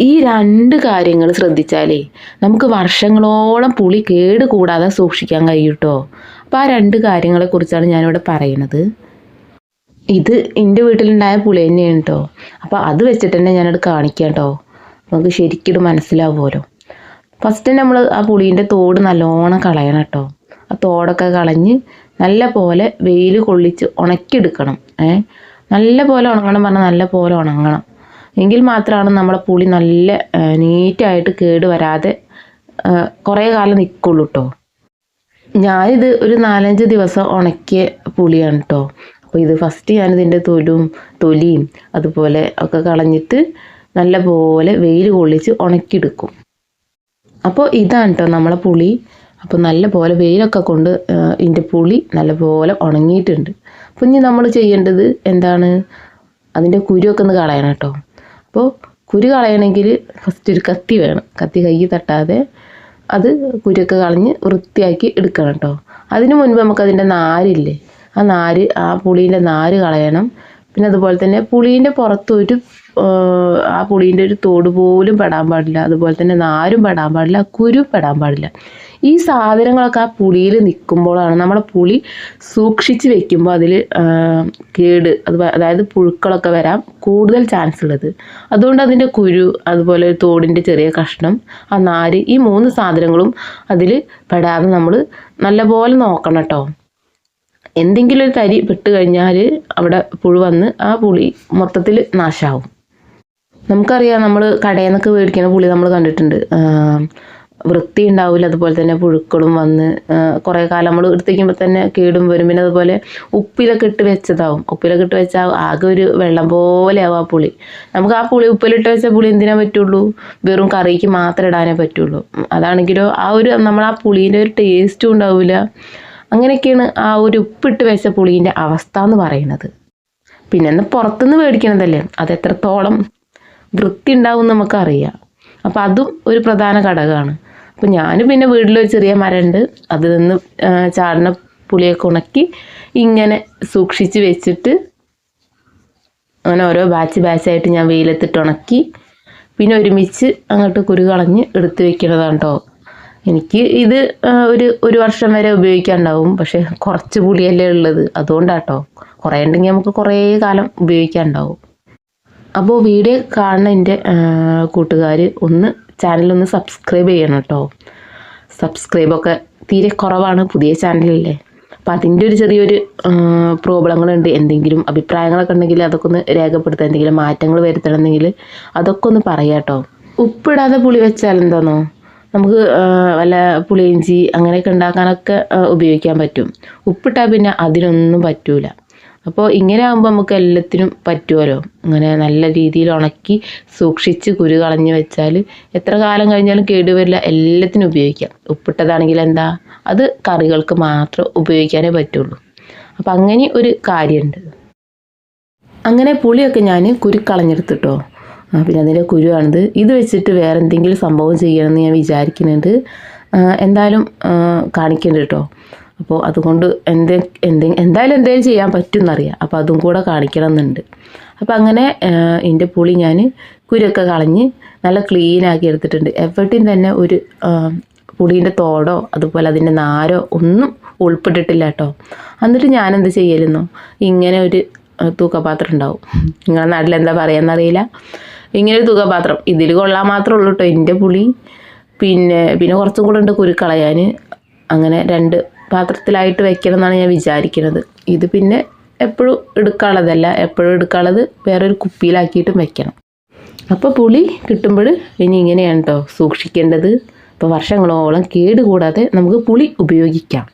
ഈ 2 കാര്യങ്ങൾ ശ്രദ്ധിച്ചാലേ നമുക്ക് വർഷങ്ങളോളം പുളി കേട് കൂടാതെ സൂക്ഷിക്കാൻ കഴിയും കേട്ടോ. അപ്പോൾ ആ 2 കാര്യങ്ങളെക്കുറിച്ചാണ് ഞാനിവിടെ പറയുന്നത്. ഇത് എൻ്റെ വീട്ടിലുണ്ടായ പുളി തന്നെയാണ് കേട്ടോ. അപ്പോൾ അത് വെച്ചിട്ട് തന്നെ ഞാനത് കാണിക്കാം കേട്ടോ. നമുക്ക് ശരിക്കും മനസ്സിലാവുമല്ലോ. ഫസ്റ്റ് നമ്മൾ ആ പുളീൻ്റെ തോട് നല്ലോണം കളയണം കേട്ടോ. ആ തോടൊക്കെ കളഞ്ഞ് നല്ല പോലെ വെയിൽ കൊള്ളിച്ച് ഉണക്കിയെടുക്കണം. നല്ല പോലെ ഉണങ്ങണം പറഞ്ഞാൽ നല്ല പോലെ ഉണങ്ങണം. എങ്കിൽ മാത്രമാണ് നമ്മളെ പുളി നല്ല നീറ്റായിട്ട് കേട് വരാതെ കുറേ കാലം നിൽക്കുള്ളൂ കേട്ടോ. ഞാനിത് ഒരു 4-5 ദിവസം ഉണക്കിയ പുളിയാണ് കേട്ടോ. അപ്പോൾ ഇത് ഫസ്റ്റ് ഞാനിതിൻ്റെ തൊലിയും അതുപോലെ ഒക്കെ കളഞ്ഞിട്ട് നല്ല പോലെ വെയിൽ കൊള്ളിച്ച് ഉണക്കിയെടുക്കും. അപ്പോൾ ഇതാണ് കേട്ടോ നമ്മളെ പുളി. അപ്പോൾ നല്ല പോലെ വെയിലൊക്കെ കൊണ്ട് ഇതിൻ്റെ പുളി നല്ല പോലെ ഉണങ്ങിയിട്ടുണ്ട്. അപ്പോൾ ഇനി നമ്മൾ ചെയ്യേണ്ടത് എന്താണ്, അതിൻ്റെ കുരുവൊക്കെ ഒന്ന് കളയണം കേട്ടോ. അപ്പോൾ കുരു കളയണമെങ്കിൽ ഫസ്റ്റ് ഒരു കത്തി വേണം. കത്തി കൈ തട്ടാതെ അത് കുരുവൊക്കെ കളഞ്ഞ് വൃത്തിയാക്കി എടുക്കണം കേട്ടോ. അതിന് മുൻപ് നമുക്ക് അതിൻ്റെ നാരില്ലേ, ആ പുളീൻ്റെ നാര് കളയണം. പിന്നെ അതുപോലെ തന്നെ പുളീൻ്റെ പുറത്ത് ആ പുളീൻ്റെ ഒരു തോട് പോലും പെടാൻ പാടില്ല. അതുപോലെ തന്നെ നാരും പെടാൻ പാടില്ല, കുരു പെടാൻ പാടില്ല. ഈ സാധനങ്ങളൊക്കെ ആ പുളിയിൽ നിൽക്കുമ്പോഴാണ് നമ്മളെ പുളി സൂക്ഷിച്ച് വെക്കുമ്പോൾ അതിൽ അതായത് പുഴുക്കളൊക്കെ വരാൻ കൂടുതൽ ചാൻസ് ഉള്ളത്. അതുകൊണ്ട് അതിൻ്റെ കുരു, അതുപോലെ തോടിൻ്റെ ചെറിയ കഷ്ണം, ആ നാര്, ഈ 3 സാധനങ്ങളും അതിൽ പെടാതെ നമ്മൾ നല്ലപോലെ നോക്കണം കേട്ടോ. എന്തെങ്കിലും ഒരു തരി പെട്ട് കഴിഞ്ഞാൽ അവിടെ പുഴു വന്ന് ആ പുളി മൊത്തത്തിൽ നാശമാവും. നമുക്കറിയാം, നമ്മൾ കടയിൽ നിന്നൊക്കെ മേടിക്കുന്ന പുളി നമ്മൾ കണ്ടിട്ടുണ്ട്, വൃത്തി ഉണ്ടാവില്ല. അതുപോലെ തന്നെ പുഴുക്കളും വന്ന് കുറേ കാലം നമ്മൾ എടുത്ത് വയ്ക്കുമ്പോൾ തന്നെ കേടും വരും. പിന്നെ അതുപോലെ ഉപ്പിലൊക്കെ ഇട്ട് വെച്ചതാവും. ഉപ്പിലൊക്കെ ഇട്ട് വെച്ചാൽ ആകെ ഒരു വെള്ളം പോലെ ആവും ആ പുളി. നമുക്ക് ആ പുളി ഉപ്പിലിട്ട് വെച്ച പുളി എന്തിനാ പറ്റുള്ളൂ, വെറും കറിക്ക് മാത്രം ഇടാനേ പറ്റുള്ളൂ. അതാണെങ്കിലോ നമ്മൾ ആ പുളീൻ്റെ ഒരു ടേസ്റ്റും ഉണ്ടാവില്ല. അങ്ങനെയൊക്കെയാണ് ആ ഒരു ഉപ്പിട്ട് വെച്ച പുളീൻ്റെ അവസ്ഥ എന്ന് പറയുന്നത്. പിന്നെ പുറത്തുനിന്ന് മേടിക്കണതല്ലേ, അത് എത്രത്തോളം വൃത്തി ഉണ്ടാവും നമുക്കറിയാം. അപ്പോൾ അതും ഒരു പ്രധാന ഘടകമാണ്. അപ്പോൾ ഞാൻ പിന്നെ വീട്ടിലൊരു ചെറിയ മരമുണ്ട്, അതിൽ നിന്ന് ചാടുന്ന പുളിയൊക്കെ ഉണക്കി ഇങ്ങനെ സൂക്ഷിച്ച് വെച്ചിട്ട് അങ്ങനെ ഓരോ ബാച്ചായിട്ട് ഞാൻ വെയിലത്തിട്ട് ഉണക്കി പിന്നെ ഒരുമിച്ച് അങ്ങോട്ട് കുരു കളഞ്ഞ് എടുത്ത് വെക്കുന്നതാണ് കേട്ടോ. എനിക്ക് ഇത് ഒരു വർഷം വരെ ഉപയോഗിക്കാനുണ്ടാവും. പക്ഷേ കുറച്ച് പുളിയല്ലേ ഉള്ളത്, അതുകൊണ്ടാട്ടോ. കുറേ ഉണ്ടെങ്കിൽ നമുക്ക് കുറേ കാലം ഉപയോഗിക്കാനുണ്ടാവും. അപ്പോൾ വീഡിയോ കാണുന്ന എൻ്റെ കൂട്ടുകാർ ചാനലൊന്ന് സബ്സ്ക്രൈബ് ചെയ്യണം കേട്ടോ. സബ്സ്ക്രൈബൊക്കെ തീരെ കുറവാണ്, പുതിയ ചാനലല്ലേ. അപ്പോൾ അതിൻ്റെ ഒരു ചെറിയൊരു പ്രോബ്ലങ്ങളുണ്ട്. എന്തെങ്കിലും അഭിപ്രായങ്ങളൊക്കെ ഉണ്ടെങ്കിൽ അതൊക്കെ ഒന്ന് രേഖപ്പെടുത്തുക. എന്തെങ്കിലും മാറ്റങ്ങൾ വരുത്തണമെന്നെങ്കിൽ അതൊക്കെ ഒന്ന് പറയാം കേട്ടോ. ഉപ്പിടാതെ പുളി വെച്ചാൽ എന്താണോ, നമുക്ക് വല്ല പുളിയിഞ്ചി അങ്ങനെയൊക്കെ ഉണ്ടാക്കാനൊക്കെ ഉപയോഗിക്കാൻ പറ്റും. ഉപ്പിട്ടാൽ പിന്നെ അതിനൊന്നും പറ്റൂല. അപ്പോൾ ഇങ്ങനെ ആകുമ്പോൾ നമുക്ക് എല്ലാത്തിനും പറ്റുമല്ലോ. ഇങ്ങനെ നല്ല രീതിയിൽ ഉണക്കി സൂക്ഷിച്ച് കുരു കളഞ്ഞ് വെച്ചാൽ എത്ര കാലം കഴിഞ്ഞാലും കേടുവരില്ല, എല്ലാത്തിനും ഉപയോഗിക്കാം. ഉപ്പിട്ടതാണെങ്കിൽ എന്താ, അത് കറികൾക്ക് മാത്രം ഉപയോഗിക്കാനേ പറ്റുള്ളൂ. അപ്പം അങ്ങനെ ഒരു കാര്യമുണ്ട്. അങ്ങനെ പുളിയൊക്കെ ഞാൻ കുരു കളഞ്ഞെടുത്തിട്ടോ. പിന്നെ അതിൻ്റെ കുരുവാണിത്. ഇത് വെച്ചിട്ട് വേറെ എന്തെങ്കിലും സംഭവം ചെയ്യണമെന്ന് ഞാൻ വിചാരിക്കുന്നുണ്ട്. എന്തായാലും കാണിക്കുന്നുണ്ട് കേട്ടോ. അപ്പോൾ അതുകൊണ്ട് എന്തായാലും ചെയ്യാൻ പറ്റുമെന്നറിയാം. അപ്പോൾ അതും കൂടെ കാണിക്കണം എന്നുണ്ട്. അപ്പോൾ അങ്ങനെ എൻ്റെ പുളി ഞാൻ കുരുവൊക്കെ കളഞ്ഞ് നല്ല ക്ലീനാക്കി എടുത്തിട്ടുണ്ട്. എവിടെയും തന്നെ ഒരു പുളീൻ്റെ തോടോ അതുപോലെ അതിൻ്റെ നാരോ ഒന്നും ഉൾപ്പെട്ടിട്ടില്ല കേട്ടോ. എന്നിട്ട് ഞാനെന്ത് ചെയ്യലെന്നോ, ഇങ്ങനെ ഒരു തൂക്കപാത്രം ഉണ്ടാവും, നിങ്ങളുടെ നാട്ടിൽ എന്താ പറയുകയെന്നറിയില്ല, ഇങ്ങനെ ഒരു തൂക്കപാത്രം, ഇതിൽ കൊള്ളാൻ മാത്രമേ ഉള്ളൂ കേട്ടോ എൻ്റെ പുളി. പിന്നെ കുറച്ചും കൂടെ ഉണ്ട് കുരു കളയാൻ. അങ്ങനെ 2 പാത്രത്തിലായിട്ട് വെക്കണം എന്നാണ് ഞാൻ വിചാരിക്കുന്നത്. ഇത് പിന്നെ എപ്പോഴും എടുക്കാനുള്ളതല്ല, എപ്പോഴും എടുക്കാനുള്ളത് വേറൊരു കുപ്പിയിലാക്കിയിട്ടും വെക്കണം. അപ്പോൾ പുളി കിട്ടുമ്പോൾ ഇനി ഇങ്ങനെയാണ് കേട്ടോ സൂക്ഷിക്കേണ്ടത്. അപ്പോൾ വർഷങ്ങളോളം കേടുകൂടാതെ നമുക്ക് പുളി ഉപയോഗിക്കാം.